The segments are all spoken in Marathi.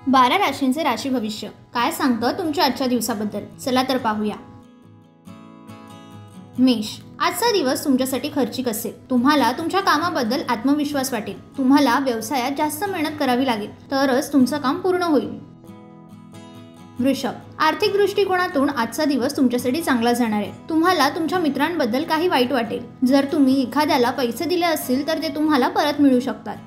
12 राशींचे राशी भविष्य काय सांगतं तुमच्या आजच्या दिवसाबद्दल, चला तर पाहूया। मेष, आजचा दिवस तुमच्यासाठी खर्चिक असेल। तुम्हाला तुमच्या कामाबद्दल आत्मविश्वास वाटेल। तुम्हाला व्यवसायात जास्त मेहनत करावी लागेल तरच तुमचं काम पूर्ण होईल। वृषभ, आर्थिक दृष्टिकोनातून आजचा दिवस तुमच्यासाठी चांगला जाणार आहे। तुम्हाला तुमच्या मित्रांबद्दल काही वाईट वाटेल। जर तुम्ही एखाद्याला पैसे दिले असतील तर ते तुम्हाला परत मिळू शकतात।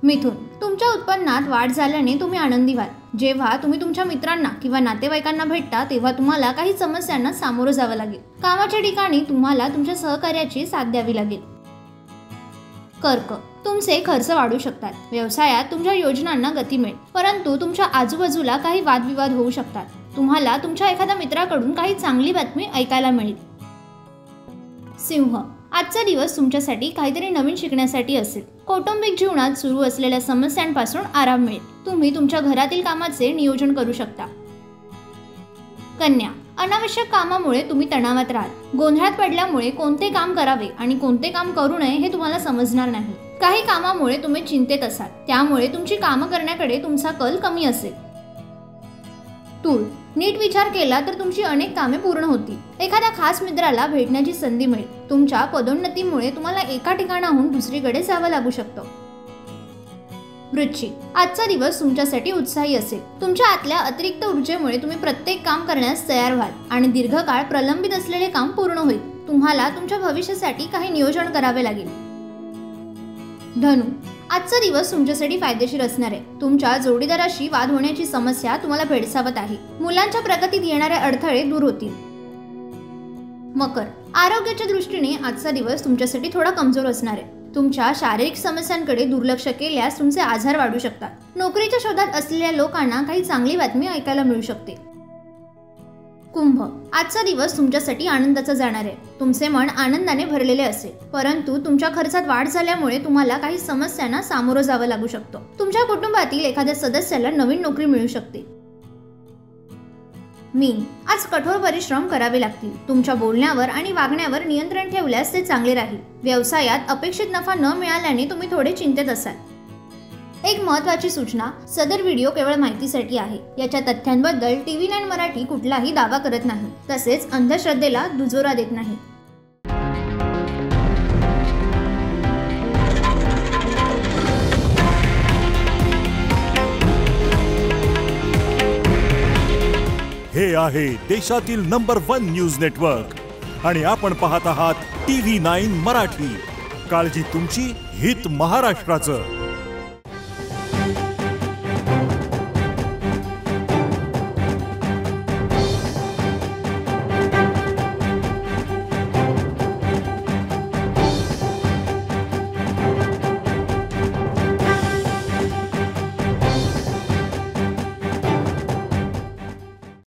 मिथुन, तुमच्या उत्पन्नात वाढ झाल्याने तुम्ही आनंदी व्हाल। जेव्हा तुम्ही तुमच्या मित्रांना किंवा नातेवाईकांना भेटता तेव्हा तुम्हाला काही समस्यांना सामोरं जावं लागेल। कामाच्या ठिकाणी तुम्हाला तुमच्या सहकार्याची साथ द्यावी लागेल। कर्क, तुमचे खर्च वाढू शकतात। व्यवसायात तुमच्या योजनांना गती मिळेल, परंतु तुमच्या आजूबाजूला काही वादविवाद होऊ शकतात। तुम्हाला तुमच्या एखाद्या मित्राकडून काही चांगली बातमी ऐकायला मिळेल। सिंह, आजचा दिवस तुमच्यासाठी काहीतरी नवीन शिकण्यासाठी असेल। कौटुंबिक जीवनात सुरू असलेल्या समस्यांपासून आराम मिळेल। तुम्ही तुमच्या घरातील कामाचे नियोजन करू शकता। कन्या, अनावश्यक कामामुळे तुम्ही तणावात राहाल। गोंधळात पडल्यामुळे कोणते काम करावे आणि कोणते काम करू नये हे तुम्हाला समजणार नाही। काही कामामुळे तुम्ही चिंतेत असाल, त्यामुळे तुमची कामं करण्याकडे तुमचा कल कमी असेल। तूळ, नीट विचार केला तर तुमची अनेक कामे पूर्ण होतील। एखाद्या खास मित्राला भेटण्याची संधी मिळेल। तुमच्या पदोन्नतीमुळे तुम्हाला एका ठिकाणाहून दुसरीकडे जावं लागू शकतं। वृश्चिक, आजचा दिवस तुमच्यासाठी उत्साही असेल। तुमच्या आतल्या अतिरिक्त ऊर्जेमुळे तुम्ही प्रत्येक काम करण्यास तयार व्हाल आणि दीर्घकाळ प्रलंबित असलेले काम पूर्ण होईल। तुम्हाला तुमच्या भविष्यासाठी काही नियोजन करावे लागेल। धनु, आजचा दिवस तुमच्यासाठी फायदेशीर असणार आहे। तुमच्या जोडीदाराशी वाद होण्याची समस्या तुम्हाला भेडसावत आहे। मुलांच्या प्रगतीत येणारे अडथळे दूर होतील। मकर, आरोग्याच्या दृष्टीने आजचा दिवस तुमच्यासाठी थोडा कमजोर असणार आहे। तुमच्या शारीरिक समस्यांकडे दुर्लक्ष केल्यास तुमचे आजार वाढू शकतात। नोकरीच्या शोधात असलेल्या लोकांना काही चांगली बातमी ऐकायला मिळू शकते। कुंभ, आजचा दिवस तुमच्यासाठी आनंदाचा जाणार आहे। तुमचे मन आनंदाने भरलेले असेल, परंतु तुमच्या खर्चात वाढ झाल्यामुळे तुम्हाला काही समस्यांना सामोरं जावं लागू शकतं। तुमच्या कुटुंबातील एखाद्या सदस्याला नवीन नोकरी मिळू शकते। मीन, आज कठोर परिश्रम करावे लागतील। तुमच्या बोलण्यावर आणि वागण्यावर नियंत्रण ठेवल्यास ते चांगले राहील। व्यवसायात अपेक्षित नफा न मिळाल्याने तुम्ही थोडे चिंतेत असाल। एक महत्त्वाची सूचना, सदर व्हिडिओ केवळ माहितीसाठी आहे। याच्या तथ्यांबद्दल TV9 मराठी कुठलाही दावा करत नाही, तसेच अंधश्रद्धेला दुजोरा देत नाही। हे आहे देशातील नंबर 1 न्यूज नेटवर्क आणि आपण पाहत आहात TV9 मराठी। काळजी तुमची, हित महाराष्ट्राचं।